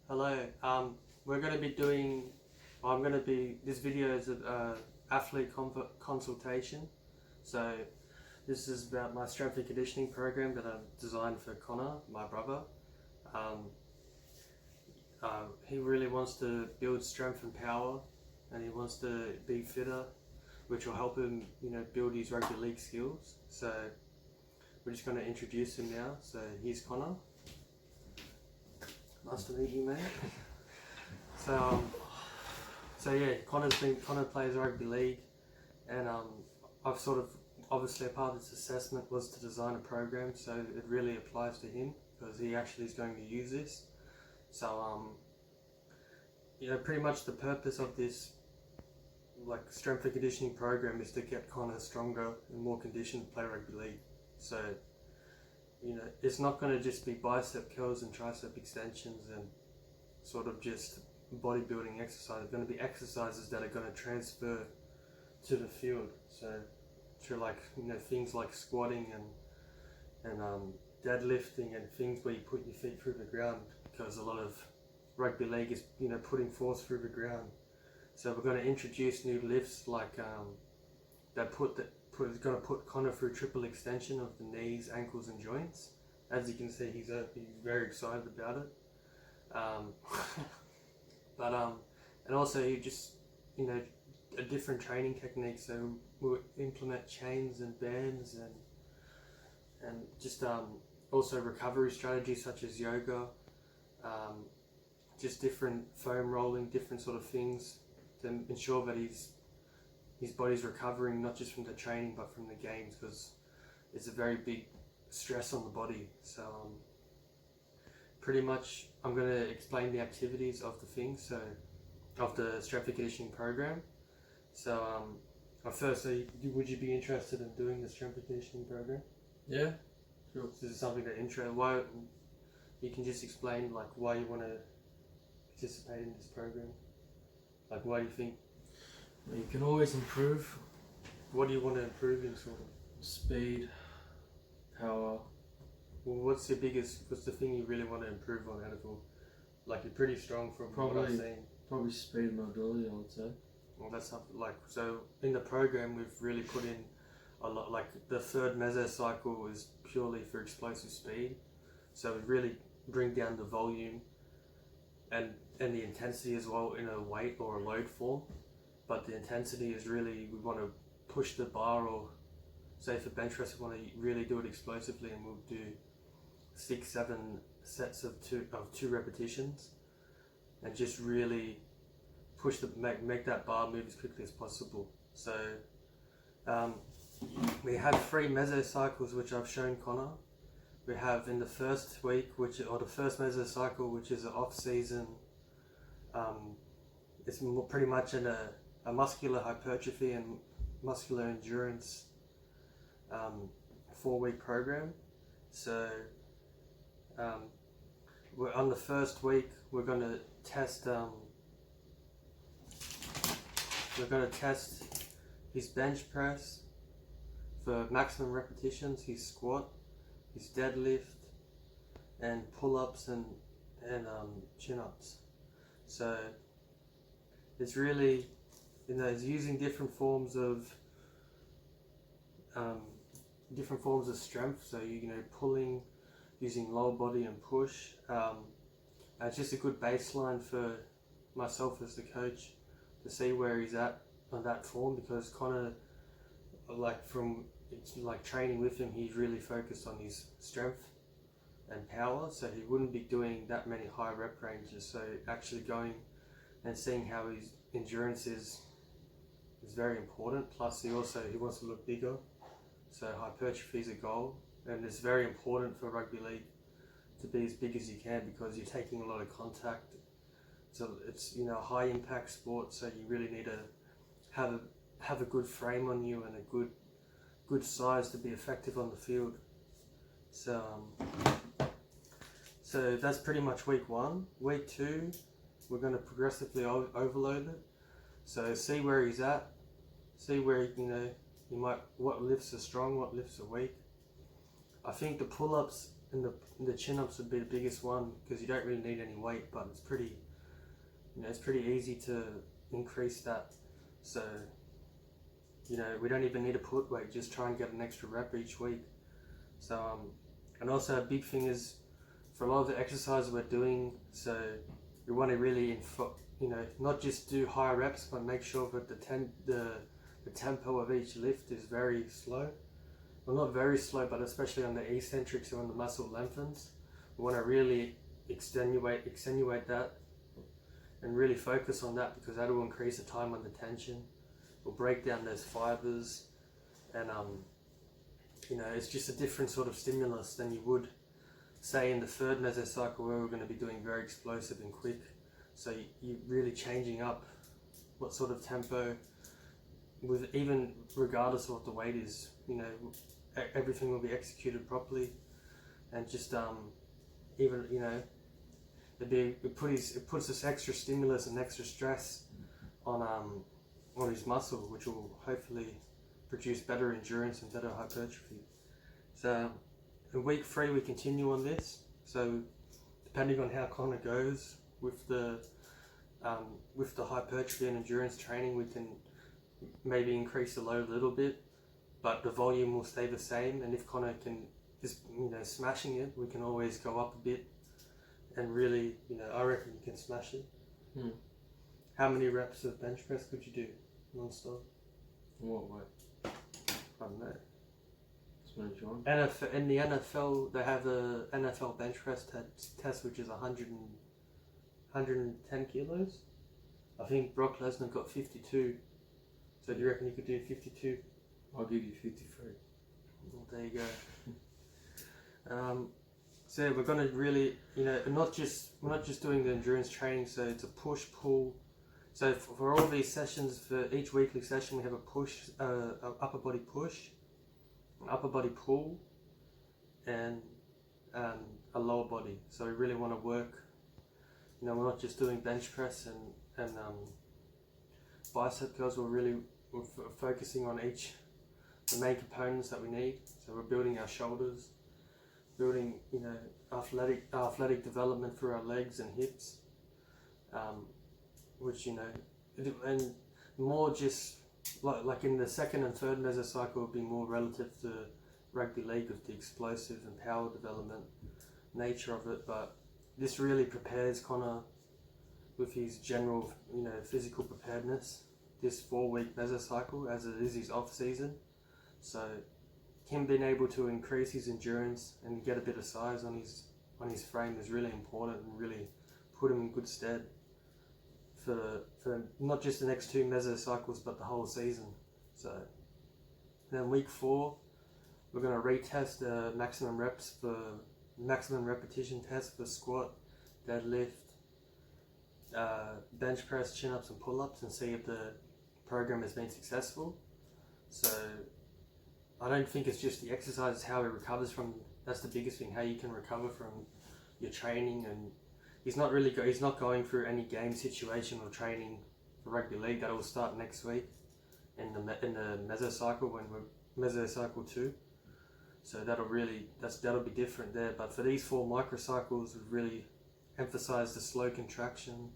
Hello. We're going to be this video is an athlete consultation. So this is about my strength and conditioning program that I've designed for Connor, my brother. He really wants to build strength and power, and he wants to be fitter, which will help him, build his rugby league skills. So we're just going to introduce him now. So here's Connor. Nice to meet you, mate. So yeah, Connor plays rugby league, and I've obviously a part of this assessment was to design a program, so it really applies to him because he actually is going to use this. So pretty much the purpose of this strength and conditioning program is to get Connor stronger and more conditioned to play rugby league. So it's not going to just be bicep curls and tricep extensions and sort of just bodybuilding exercise. It's going to be exercises that are going to transfer to the field. So to things like squatting and deadlifting and things where you put your feet through the ground, because a lot of rugby league is putting force through the ground. So we're going to introduce new lifts is going to put Connor through triple extension of the knees, ankles and joints. As you can see, he's very excited about it. And also he just, a different training technique. So we'll implement chains and bands and just also recovery strategies such as yoga, just different foam rolling, different sort of things to ensure that his body's recovering not just from the training but from the games, because it's a very big stress on the body. So pretty much I'm going to explain the activities of the of the strength and conditioning program. So firstly, would you be interested in doing the strength and conditioning program? Yeah, sure. This is something that why you can just explain why you want to participate in this program. Why do you think? You can always improve. What do you want to improve in, sort of? Speed, power. Well, what's the thing you really want to improve on out of all? You're pretty strong from what I've seen. Probably speed and mobility, I would say. Well, that's something so in the program we've really put in a lot, the third mesocycle is purely for explosive speed. So we really bring down the volume and the intensity as well in a weight or a load form. But the intensity is really, we want to push the bar, or say for bench press we want to really do it explosively, and we'll do 6-7 sets of two repetitions, and just really push make that bar move as quickly as possible. So we have 3 mesocycles which I've shown Connor. We have in the first week, the first mesocycle, which is an off season. It's pretty much a muscular hypertrophy and muscular endurance 4-week program. So we're on the first week. We're going to test his bench press for maximum repetitions, his squat, his deadlift, and pull-ups and chin-ups. So it's really, it's using different forms of strength. So pulling, using lower body and push. It's just a good baseline for myself as the coach to see where he's at on that form, because Connor, from training with him, he's really focused on his strength and power, so he wouldn't be doing that many high rep ranges. So actually going and seeing how his endurance is very important. Plus he wants to look bigger, so hypertrophy is a goal, and it's very important for rugby league to be as big as you can, because you're taking a lot of contact. So it's a high impact sport, so you really need to have a good frame on you and a good size to be effective on the field. So that's pretty much week 1. Week 2, we're going to progressively overload it. So see where he's at, see where what lifts are strong, what lifts are weak. I think the pull-ups the chin ups would be the biggest one because you don't really need any weight, but it's pretty, it's pretty easy to increase that. So, we don't even need to put weight, just try and get an extra rep each week. So, and also a big thing is for a lot of the exercises we're doing, so we want to really, not just do higher reps, but make sure that the tempo of each lift is very slow. Well, not very slow, but especially on the eccentrics or on the muscle lengthens. We want to really extenuate that and really focus on that because that will increase the time under tension. We'll break down those fibers and it's just a different sort of stimulus than you would say in the third mesocycle where we're going to be doing very explosive and quick. So you're really changing up what sort of tempo with, even regardless of what the weight is, everything will be executed properly, and just it puts this extra stimulus and extra stress on his muscle, which will hopefully produce better endurance and better hypertrophy. So in week 3 we continue on this. So depending on how Connor goes with the hypertrophy and endurance training, we can maybe increase the load a little bit, but the volume will stay the same. And if Connor is smashing it, we can always go up a bit. And really, I reckon you can smash it. How many reps of bench press could you do non-stop? What way? I don't know. In the NFL, they have the NFL bench press test, which is 110 kilos. I think Brock Lesnar got 52. So do you reckon you could do 52? I'll give you 53. Well, there you go. So we're going to really, we're not just doing the endurance training. So it's a push pull. So for all these sessions, for each weekly session, we have a push, upper body push, an upper body pull, and a lower body. So we really want to work. We're not just doing bench press and bicep curls. We're focusing on the main components that we need. So we're building our shoulders, building athletic development for our legs and hips, which and more just like in the second and third mesocycle will be more relative to rugby league with the explosive and power development nature of it, but this really prepares Connor with his general physical preparedness this 4-week mesocycle, as it is his off season. So him being able to increase his endurance and get a bit of size on his frame is really important and really put him in good stead for not just the next 2 mesocycles but the whole season. So then week 4 we're going to retest the maximum repetition test for squat, deadlift, bench press, chin ups and pull ups, and see if the program has been successful. So I don't think it's just the exercise, it's how he recovers from. That's the biggest thing, how you can recover from your training. And he's not going through any game situation or training for rugby league. That will start next week in the mesocycle, when we're mesocycle 2. So that'll be different there. But for these 4 microcycles, we've really emphasized the slow contraction,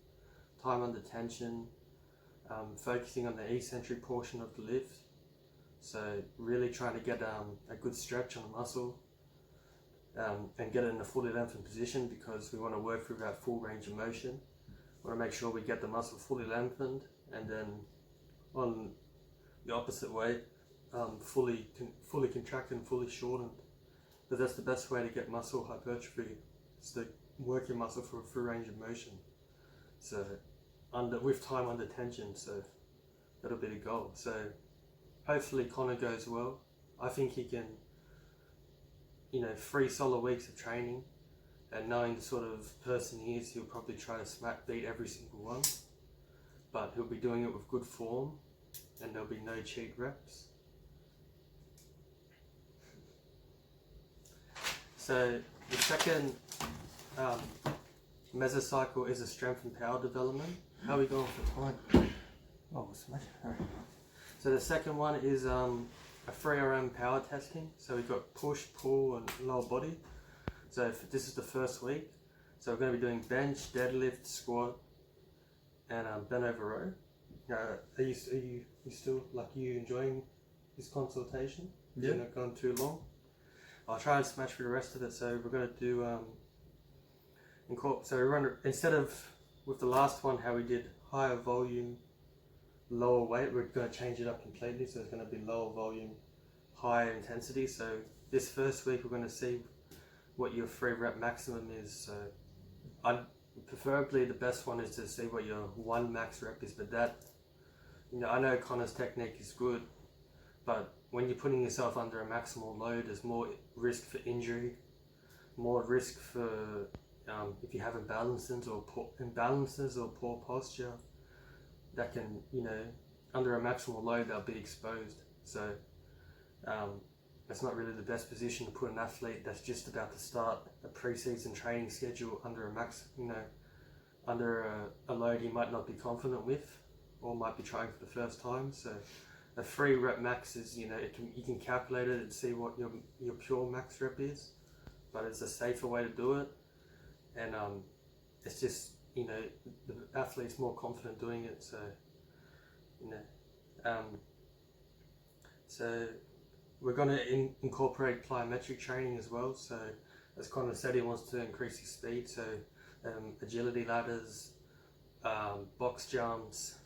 time under tension, focusing on the eccentric portion of the lift. So really trying to get a good stretch on the muscle and get it in a fully lengthened position, because we want to work through that full range of motion. We want to make sure we get the muscle fully lengthened, and then on the opposite way, fully contracted and fully shortened. But that's the best way to get muscle hypertrophy, is to work your muscle for a full range of motion. So with time under tension. So that'll be the goal. So hopefully Connor goes well. I think he can, 3 solid weeks of training, and knowing the sort of person he is, he'll probably try to beat every single one. But he'll be doing it with good form, and there'll be no cheat reps. So the second mesocycle is a strength and power development. How are we going for time? Oh, smash. All right. So the second one is a 3RM power testing. So we've got push, pull, and lower body. So this is the first week. So we're going to be doing bench, deadlift, squat, and bent over row. Are you still enjoying this consultation? Yeah. You're not going too long. I'll try and smash through the rest of it. So we're going to do so we run instead of with the last one how we did higher volume, lower weight. We're going to change it up completely. So it's going to be lower volume, higher intensity. So this first week we're going to see what your 3 rep maximum is. So preferably the best one is to see what your 1 max rep is, but that, I know Connor's technique is good, but when you're putting yourself under a maximal load, there's more risk for injury, more risk for if you have imbalances or poor posture, that can, under a maximal load they'll be exposed. So that's not really the best position to put an athlete that's just about to start a pre-season training schedule under a load he might not be confident with, or might be trying for the first time. So a 3 rep max is, you can calculate it and see what your pure max rep is, but it's a safer way to do it, and it's just, the athlete's more confident doing it. So so we're going to incorporate plyometric training as well. So as Connor said, he wants to increase his speed, so agility ladders, box jumps,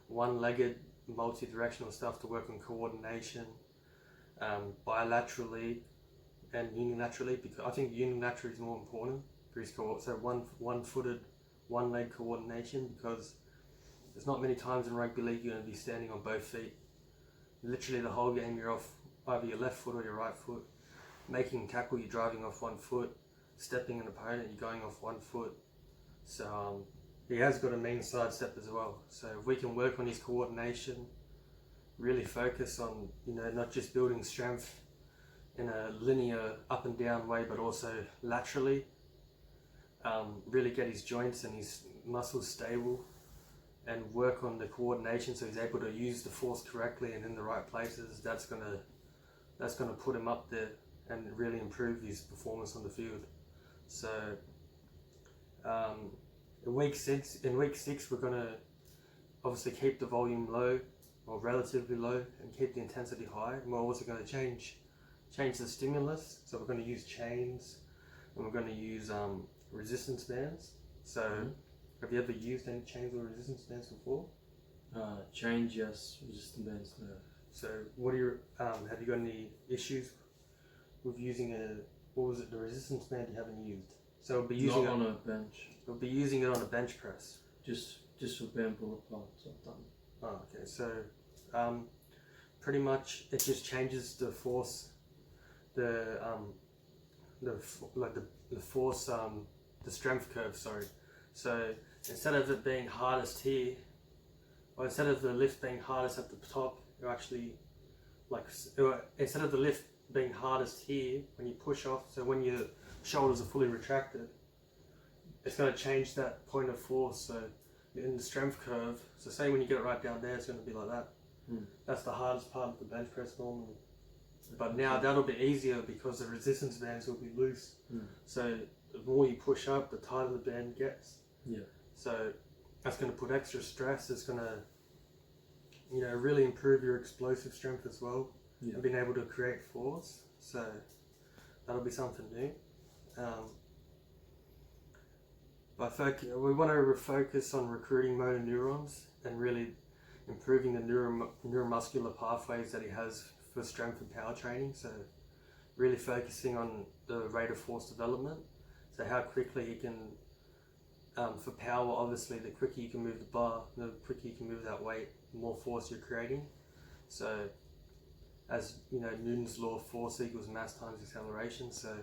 one-legged multi-directional stuff to work on coordination, bilaterally and unilaterally, because I think unilaterally is more important for his so one-footed, one-leg coordination, because there's not many times in rugby league you're going to be standing on both feet. Literally the whole game you're off either your left foot or your right foot. Making a tackle, you're driving off 1 foot. Stepping an opponent, you're going off 1 foot. So he has got a mean side step as well. So if we can work on his coordination, really focus on, not just building strength in a linear up and down way, but also laterally, really get his joints and his muscles stable, and work on the coordination so he's able to use the force correctly and in the right places, that's gonna put him up there and really improve his performance on the field. So in week six we're gonna obviously keep the volume low or relatively low and keep the intensity high, and we're also going to change the stimulus. So we're going to use chains, and we're going to use resistance bands. So have you ever used any chains or resistance bands before? Chains, yes. Resistance bands, no. So what are your have you got any issues with using the resistance band you haven't used? So we'll be using Not on a bench. We'll be using it on a bench press. Just for band pull parts I've done. Oh, okay. So pretty much it just changes the force, the force, the strength curve. Sorry. So instead of it being hardest here, or instead of the lift being hardest at the top, you're actually instead of the lift being hardest here when you push off, so when your shoulders are fully retracted, it's going to change that point of force. So in the strength curve, so say when you get it right down there, it's going to be like that. That's the hardest part of the bench press normally. But now that'll be easier because the resistance bands will be loose. So the more you push up, the tighter the band gets. Yeah. So that's going to put extra stress. It's going to, really improve your explosive strength as well, and being able to create force. So that'll be something new. We want to refocus on recruiting motor neurons and really improving the neuromuscular pathways that he has for strength and power training. So really focusing on the rate of force development. So how quickly he can, for power obviously, the quicker you can move the bar, the quicker you can move that weight, the more force you're creating. So as Newton's law of force equals mass times acceleration. So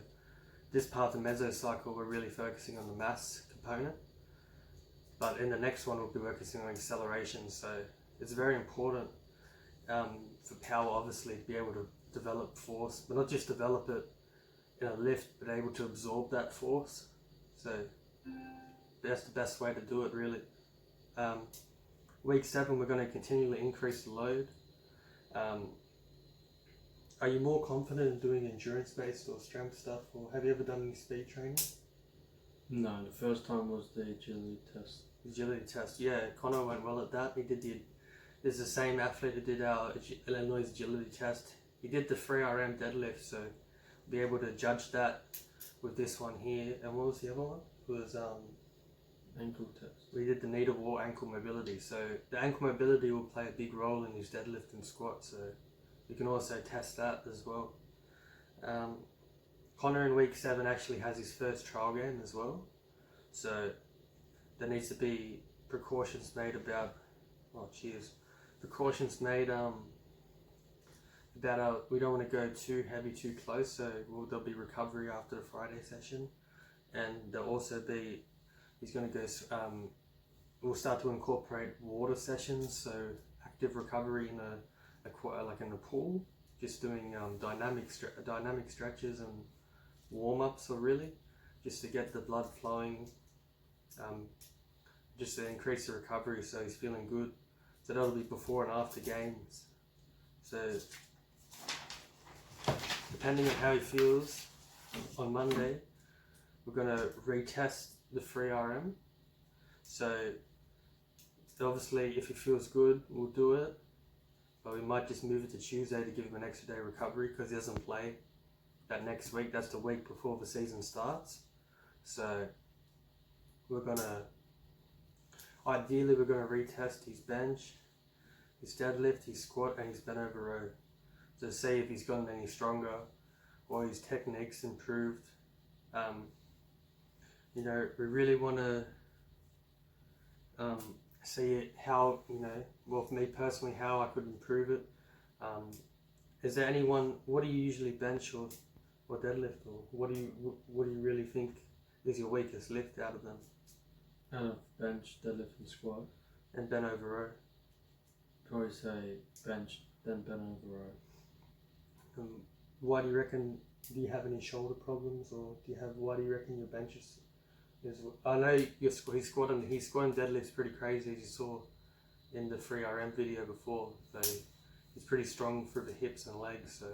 this part of the mesocycle, we're really focusing on the mass component, but in the next one we'll be focusing on acceleration. So it's very important for power obviously to be able to develop force, but not just develop it in a lift, but able to absorb that force. So that's the best way to do it really. Week 7 we're going to continually increase the load. are you more confident in doing endurance-based or strength stuff, or have you ever done any speed training? No, the first time was the agility test. Agility test, yeah. Connor went well at that. He did this is the same athlete who did our Illinois agility test. He did the 3RM deadlift, so be able to judge that with this one here. And what was the other one? It was Ankle test. we did the knee to wall ankle mobility. So the ankle mobility will play a big role in his deadlift and squat. So you can also test that as well. Connor in week 7 actually has his first trial game as well. So there needs to be precautions made about. Oh, cheers! Precautions made about we don't want to go too heavy too close. So there'll be recovery after the Friday session, and there'll also be. He's going to go. We'll start to incorporate water sessions, so active recovery in like in a pool, just doing dynamic stretches and warm ups, or really, just to get the blood flowing, just to increase the recovery, so he's feeling good. So that'll be before and after games. So depending on how he feels on Monday, we're going to retest the 3RM. So obviously if he feels good, we'll do it, but we might just move it to Tuesday to give him an extra day recovery because he doesn't play that next week. That's the week before the season starts. So ideally we're going to retest his bench, his deadlift, his squat and his bent over row to see if he's gotten any stronger or his technique's improved. We really want to see how, well, for me personally, how I could improve it. Is there what do you usually bench or deadlift, or what do you really think is your weakest lift out of them? Bench, deadlift and squat. And bent over row. Probably say bench, then bent over row. Why do you reckon, do you have any shoulder problems, or why do you reckon your bench is I know he's squatting deadlifts pretty crazy, as you saw in the 3RM video before, so he's pretty strong for the hips and legs. So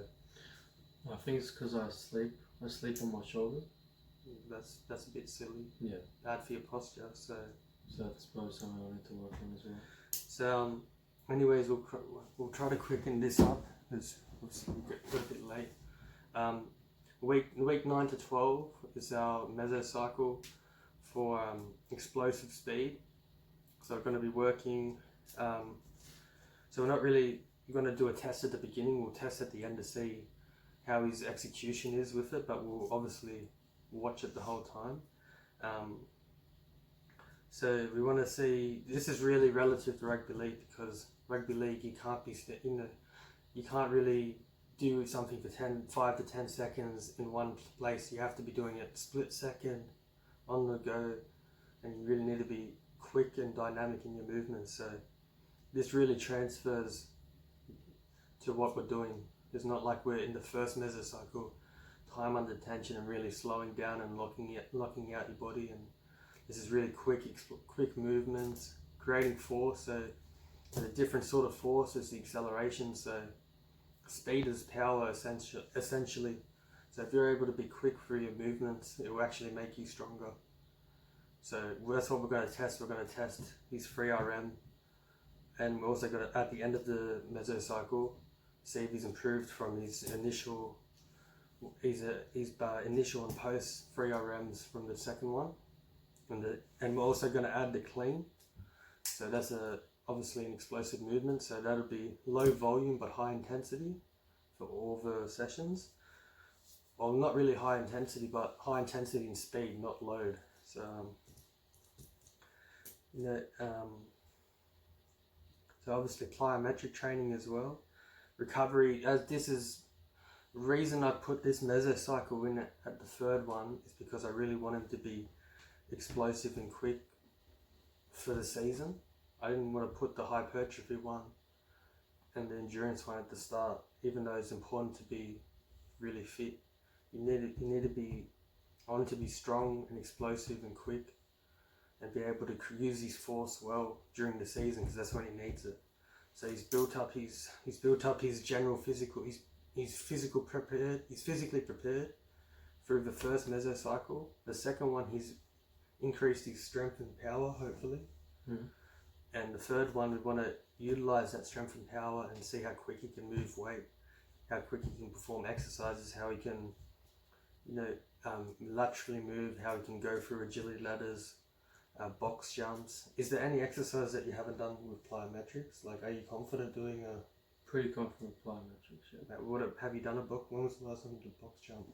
I think it's because I sleep on my shoulder. That's a bit silly. Yeah. Bad for your posture. So that's probably something I need to work on as well. So anyways, we'll try to quicken this up because we've got a bit late. Week 9 to 12 is our mesocycle for explosive speed. So we're going to be working. So we're not really going to do a test at the beginning. We'll test at the end to see how his execution is with it, but we'll obviously watch it the whole time. So we want to see. This is really relative to rugby league, because rugby league you can't really do something for 5 to 10 seconds in one place. You have to be doing it split second, on the go, and you really need to be quick and dynamic in your movements. So this really transfers to what we're doing. It's not like we're in the first mesocycle, time under tension and really slowing down and locking out your body. And this is really quick movements, creating force. So a different sort of force is the acceleration. So speed is power, essentially. So if you're able to be quick through your movements, it will actually make you stronger. So that's what we're going to test. We're going to test his 3RM, and we're also going to, at the end of the mesocycle, see if he's improved from his initial and post 3RMs from the second one. And we're also going to add the clean. So that's obviously an explosive movement. So that'll be low volume but high intensity for all the sessions. Well, not really high intensity, but high intensity in speed, not load. So, so obviously plyometric training as well. Recovery, as this is the reason I put this mesocycle in at the third one, is because I really want him to be explosive and quick for the season. I didn't want to put the hypertrophy one and the endurance one at the start, even though it's important to be really fit. You need to be, I want him to be strong and explosive and quick, and be able to use his force well during the season, because that's when he needs it. So he's built up his general physical. he's physically prepared through the first mesocycle. The second one, he's increased his strength and power, hopefully. Mm-hmm. And the third one, we want to utilize that strength and power and see how quick he can move weight, how quick he can perform exercises, how he can, laterally move, how he can go through agility ladders, box jumps. Is there any exercise that you haven't done with plyometrics? Like, are you confident doing a... Pretty confident plyometrics, yeah. Have you done a box? When was the last time you did box jump?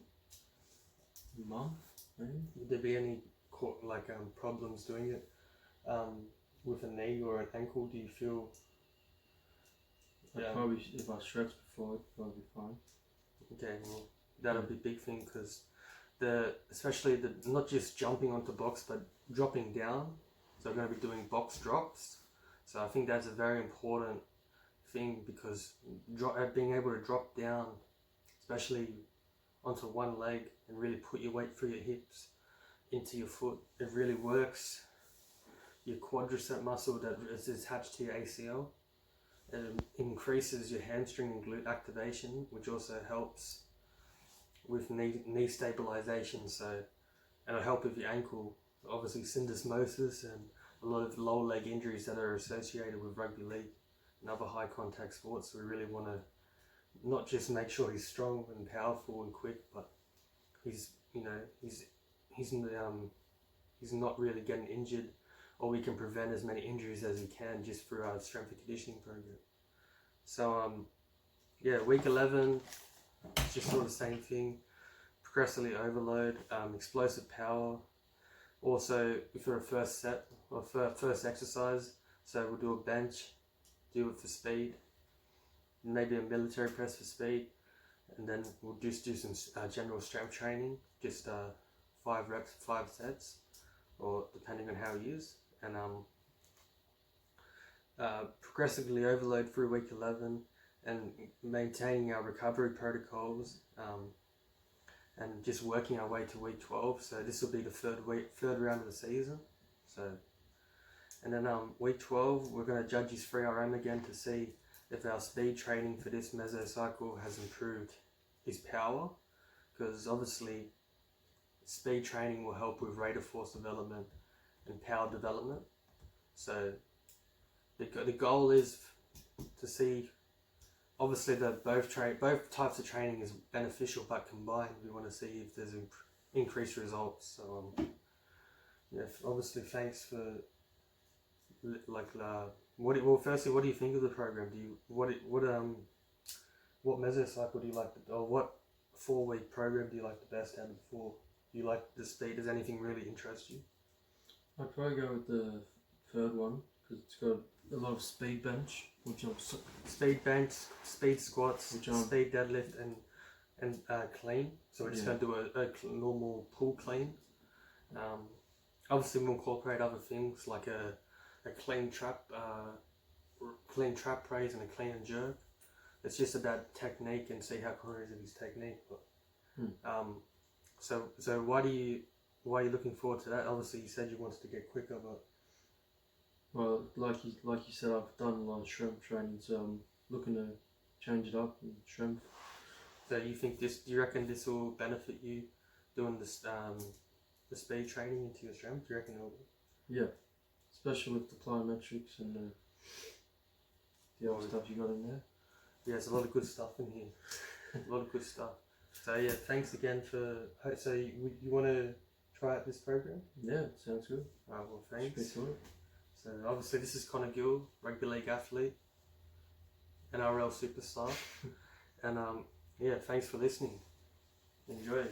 A month, maybe? Would there be any problems doing it with a knee or an ankle? Do you feel... Probably, if I stretched before, it'd probably be fine. Okay, well, that'll be a big thing, because especially not just jumping onto box, but dropping down. So I'm going to be doing box drops. So I think that's a very important thing, because being able to drop down, especially onto one leg, and really put your weight through your hips into your foot, it really works your quadricep muscle that is attached to your ACL. It increases your hamstring and glute activation, which also helps with knee stabilization. So, and it'll help with your ankle, obviously syndesmosis and a lot of lower leg injuries that are associated with rugby league and other high contact sports. So we really want to not just make sure he's strong and powerful and quick, but he's not really getting injured, or we can prevent as many injuries as we can just through our strength and conditioning program. So week 11, it's just sort of the same thing. Progressively overload, explosive power. Also for a first set or for first exercise, so we'll do a bench, do it for speed, maybe a military press for speed, and then we'll just do some general strength training, just 5 reps, 5 sets, or depending on how he is, and progressively overload through week 11, and maintaining our recovery protocols, and just working our way to week 12. So this will be the third round of the season. So, and then week 12, we're going to judge his 3RM again to see if our speed training for this mesocycle has improved his power, because obviously speed training will help with rate of force development and power development. So the goal is to see, obviously both types of training is beneficial, but combined we want to see if there's increased results. So obviously thanks for firstly, what do you think of the program? What mesocycle do you like, or what 4-week program do you like the best out of the 4? Do you like the speed? Does anything really interest you? I'd probably go with the third one, because it's got a lot of speed bench, which I'm speed bench, speed squats, speed deadlift, and clean. So we're just going to do a normal pull clean. Obviously we'll incorporate other things like a clean trap raise and a clean and jerk. It's just about technique and see how confident is his technique. But, so why are you looking forward to that? Obviously you said you wanted to get quicker, but... Well, like you said, I've done a lot of strength training, so I'm looking to change it up in strength. So you think do you reckon this will benefit you doing this, the speed training into your strength? Do you reckon it will? Yeah, especially with the plyometrics and the other stuff you got in there. Yeah, there's a lot of good stuff in here. A lot of good stuff. So yeah, thanks again for... So you want to try out this program? Yeah, sounds good. Alright, well thanks. Speak to it. So obviously this is James.gill, rugby league athlete, NRL superstar, and thanks for listening. Enjoy.